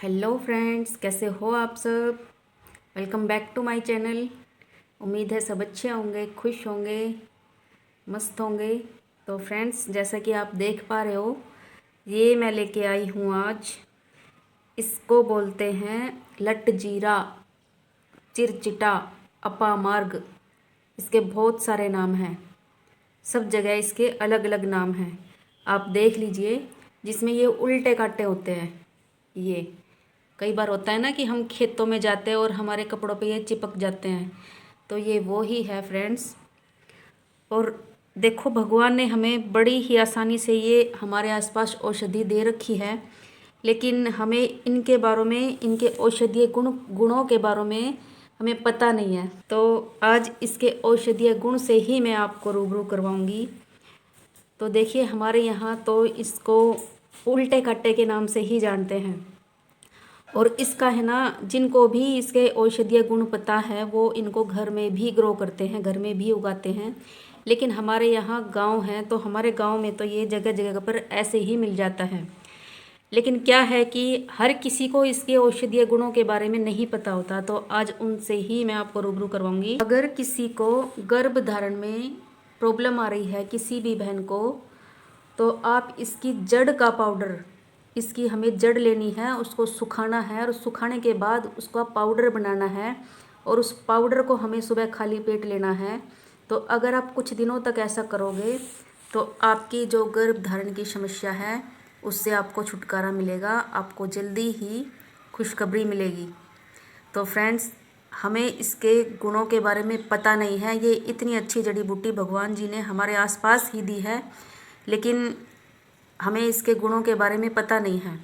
Hello friends, कैसे हो आप सब। Welcome back to my channel. उम्मीद है सब अच्छे होंगे, खुश होंगे, मस्त होंगे। तो फ्रेंड्स, जैसा कि आप देख पा रहे हो, ये मैं लेके आई हूँ आज। इसको बोलते हैं लट जीरा, चिरचिटा, अपामार्ग। इसके बहुत सारे नाम हैं, सब जगह इसके अलग अलग नाम हैं। आप देख लीजिए, जिसमें ये उल्टे कांटे होते हैं। ये कई बार होता है ना कि हम खेतों में जाते हैं और हमारे कपड़ों पे ये चिपक जाते हैं, तो ये वो ही है फ्रेंड्स। और देखो, भगवान ने हमें बड़ी ही आसानी से ये हमारे आसपास औषधि दे रखी है, लेकिन हमें इनके बारे में, इनके औषधीय गुणों के बारे में हमें पता नहीं है। तो आज इसके औषधीय गुण से ही मैं आपको रूबरू करवाऊंगी। तो देखिए, हमारे यहाँ तो इसको उल्टे कट्टे के नाम से ही जानते हैं। और इसका है ना, जिनको भी इसके औषधीय गुण पता है वो इनको घर में भी ग्रो करते हैं, घर में भी उगाते हैं। लेकिन हमारे यहाँ गांव है, तो हमारे गांव में तो ये जगह जगह पर ऐसे ही मिल जाता है। लेकिन क्या है कि हर किसी को इसके औषधीय गुणों के बारे में नहीं पता होता, तो आज उनसे ही मैं आपको रूबरू करवाऊंगी। अगर किसी को गर्भ धारण में प्रॉब्लम आ रही है, किसी भी बहन को, तो आप इसकी जड़ का पाउडर, इसकी हमें जड़ लेनी है, उसको सुखाना है और सुखाने के बाद उसका पाउडर बनाना है। और उस पाउडर को हमें सुबह खाली पेट लेना है। तो अगर आप कुछ दिनों तक ऐसा करोगे तो आपकी जो गर्भ धारण की समस्या है उससे आपको छुटकारा मिलेगा, आपको जल्दी ही खुशखबरी मिलेगी। तो फ्रेंड्स, हमें इसके गुणों के बारे में पता नहीं है। ये इतनी अच्छी जड़ी बूटी भगवान जी ने हमारे आसपास ही दी है, लेकिन हमें इसके गुणों के बारे में पता नहीं है।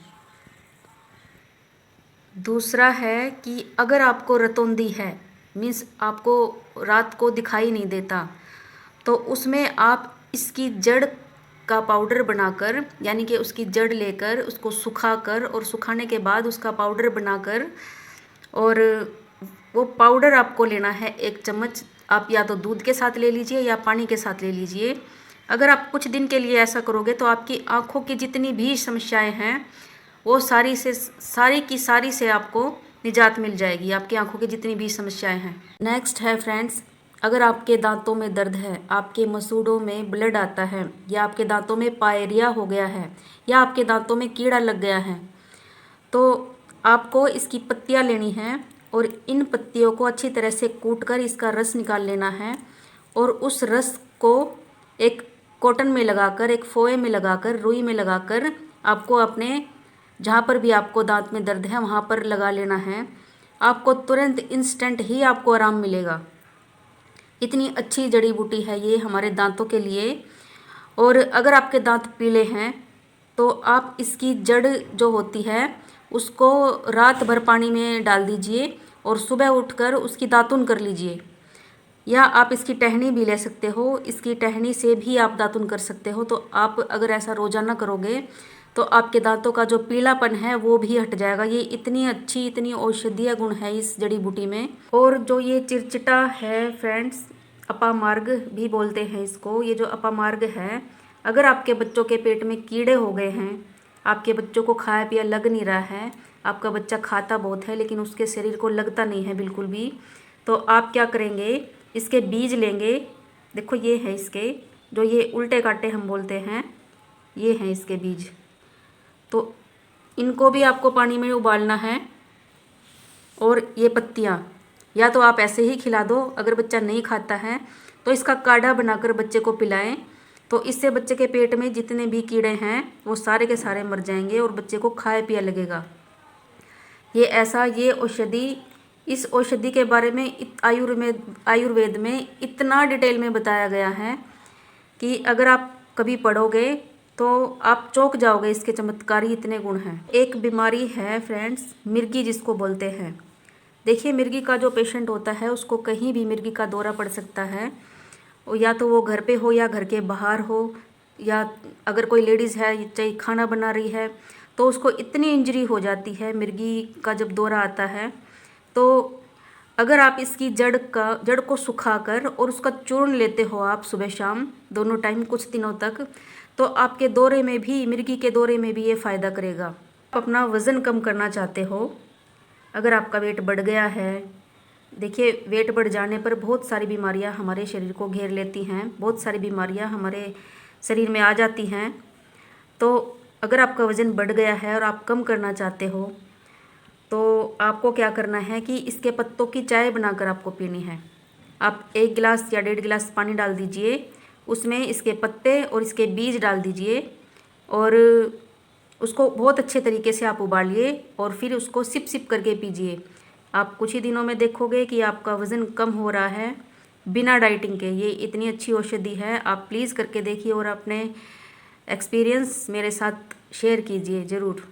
दूसरा है कि अगर आपको रतौंधी है, मीन्स आपको रात को दिखाई नहीं देता, तो उसमें आप इसकी जड़ का पाउडर बनाकर, यानी कि उसकी जड़ लेकर उसको सुखाकर और सुखाने के बाद उसका पाउडर बनाकर, और वो पाउडर आपको लेना है 1 चम्मच। आप या तो दूध के साथ ले लीजिए या पानी के साथ ले लीजिए। अगर आप कुछ दिन के लिए ऐसा करोगे तो आपकी आँखों की जितनी भी समस्याएं हैं वो सारी की सारी से आपको निजात मिल जाएगी, आपकी आँखों की जितनी भी समस्याएं हैं। नेक्स्ट है फ्रेंड्स, अगर आपके दांतों में दर्द है, आपके मसूड़ों में ब्लड आता है, या आपके दांतों में पायरिया हो गया है, या आपके दांतों में कीड़ा लग गया है, तो आपको इसकी पत्तियां लेनी हैं और इन पत्तियों को अच्छी तरह से कूट कर इसका रस निकाल लेना है। और उस रस को एक कॉटन में लगाकर, एक फोए में लगाकर, रुई में लगाकर आपको अपने जहाँ पर भी आपको दांत में दर्द है वहाँ पर लगा लेना है। आपको तुरंत इंस्टेंट ही आपको आराम मिलेगा। इतनी अच्छी जड़ी बूटी है ये हमारे दांतों के लिए। और अगर आपके दांत पीले हैं तो आप इसकी जड़ जो होती है उसको रात भर पानी में डाल दीजिए और सुबह उठकर उसकी दातुन कर लीजिए। या आप इसकी टहनी भी ले सकते हो, इसकी टहनी से भी आप दातुन कर सकते हो। तो आप अगर ऐसा रोजाना करोगे तो आपके दांतों का जो पीलापन है वो भी हट जाएगा। ये इतनी अच्छी, इतनी औषधीय गुण है इस जड़ी बूटी में। और जो ये चिरचिटा है फ्रेंड्स, अपामार्ग भी बोलते हैं इसको। ये जो अपामार्ग है, अगर आपके बच्चों के पेट में कीड़े हो गए हैं, आपके बच्चों को खाया पिया लग नहीं रहा है, आपका बच्चा खाता बहुत है लेकिन उसके शरीर को लगता नहीं है बिल्कुल भी, तो आप क्या करेंगे, इसके बीज लेंगे। देखो, ये है इसके, जो ये उल्टे कांटे हम बोलते हैं, ये हैं इसके बीज। तो इनको भी आपको पानी में उबालना है। और ये पत्तियाँ या तो आप ऐसे ही खिला दो, अगर बच्चा नहीं खाता है तो इसका काढ़ा बनाकर बच्चे को पिलाएं। तो इससे बच्चे के पेट में जितने भी कीड़े हैं वो सारे के सारे मर जाएंगे और बच्चे को खाया पिया लगेगा। ये औषधि, इस औषधि के बारे में आयुर्वेद में इतना डिटेल में बताया गया है कि अगर आप कभी पढ़ोगे तो आप चौंक जाओगे, इसके चमत्कारी इतने गुण हैं। एक बीमारी है फ्रेंड्स, मिर्गी जिसको बोलते हैं। देखिए, मिर्गी का जो पेशेंट होता है उसको कहीं भी मिर्गी का दौरा पड़ सकता है, या तो वो घर पे हो या घर के बाहर हो, या अगर कोई लेडीज़ है चाहे खाना बना रही है तो उसको इतनी इंजरी हो जाती है मिर्गी का जब दौरा आता है। तो अगर आप इसकी जड़ को सुखाकर और उसका चूर्ण लेते हो आप सुबह शाम दोनों टाइम कुछ दिनों तक, तो आपके दौरे में भी, मिर्गी के दौरे में भी ये फ़ायदा करेगा। अपना वज़न कम करना चाहते हो, अगर आपका वेट बढ़ गया है, देखिए वेट बढ़ जाने पर बहुत सारी बीमारियां हमारे शरीर को घेर लेती हैं, बहुत सारी बीमारियां हमारे शरीर में आ जाती हैं। तो अगर आपका वज़न बढ़ गया है और आप कम करना चाहते हो तो आपको क्या करना है कि इसके पत्तों की चाय बनाकर आपको पीनी है। आप 1 गिलास या 1.5 गिलास पानी डाल दीजिए, उसमें इसके पत्ते और इसके बीज डाल दीजिए और उसको बहुत अच्छे तरीके से आप उबालिए और फिर उसको सिप सिप करके पीजिए। आप कुछ ही दिनों में देखोगे कि आपका वज़न कम हो रहा है बिना डाइटिंग के। ये इतनी अच्छी औषधि है, आप प्लीज़ करके देखिए और अपने एक्सपीरियंस मेरे साथ शेयर कीजिए ज़रूर।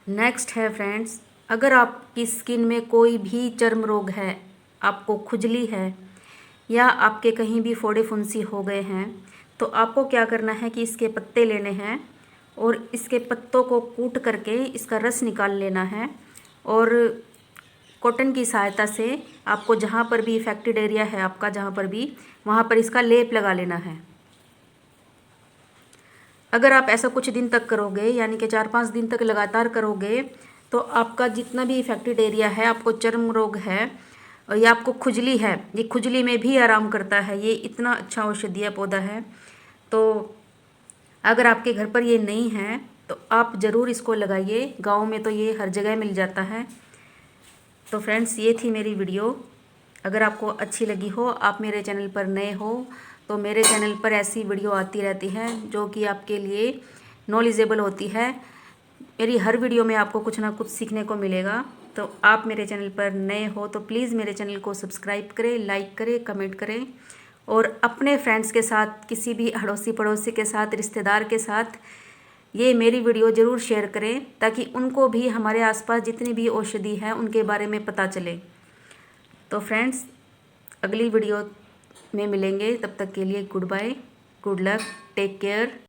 नेक्स्ट है फ्रेंड्स, अगर आपकी स्किन में कोई भी चर्म रोग है, आपको खुजली है या आपके कहीं भी फोड़े फुंसी हो गए हैं, तो आपको क्या करना है कि इसके पत्ते लेने हैं और इसके पत्तों को कूट करके इसका रस निकाल लेना है और कॉटन की सहायता से आपको जहाँ पर भी इफेक्टेड एरिया है आपका, जहाँ पर भी, वहाँ पर इसका लेप लगा लेना है। अगर आप ऐसा कुछ दिन तक करोगे, यानी कि 4-5 दिन तक लगातार करोगे, तो आपका जितना भी इफेक्टेड एरिया है, आपको चर्म रोग है या आपको खुजली है, ये खुजली में भी आराम करता है। ये इतना अच्छा औषधीय पौधा है। तो अगर आपके घर पर ये नहीं है तो आप ज़रूर इसको लगाइए। गाँव में तो ये हर जगह मिल जाता है। तो फ्रेंड्स, ये थी मेरी वीडियो। अगर आपको अच्छी लगी हो, आप मेरे चैनल पर नए हो, तो मेरे चैनल पर ऐसी वीडियो आती रहती हैं जो कि आपके लिए नॉलेजेबल होती है। मेरी हर वीडियो में आपको कुछ ना कुछ सीखने को मिलेगा। तो आप मेरे चैनल पर नए हो तो प्लीज़ मेरे चैनल को सब्सक्राइब करें, लाइक करें, कमेंट करें और अपने फ्रेंड्स के साथ, किसी भी अड़ोसी पड़ोसी के साथ, रिश्तेदार के साथ ये मेरी वीडियो ज़रूर शेयर करें ताकि उनको भी हमारे आसपास जितनी भी औषधि है उनके बारे में पता चले। तो फ्रेंड्स, अगली वीडियो में मिलेंगे, तब तक के लिए good bye, good luck, take care.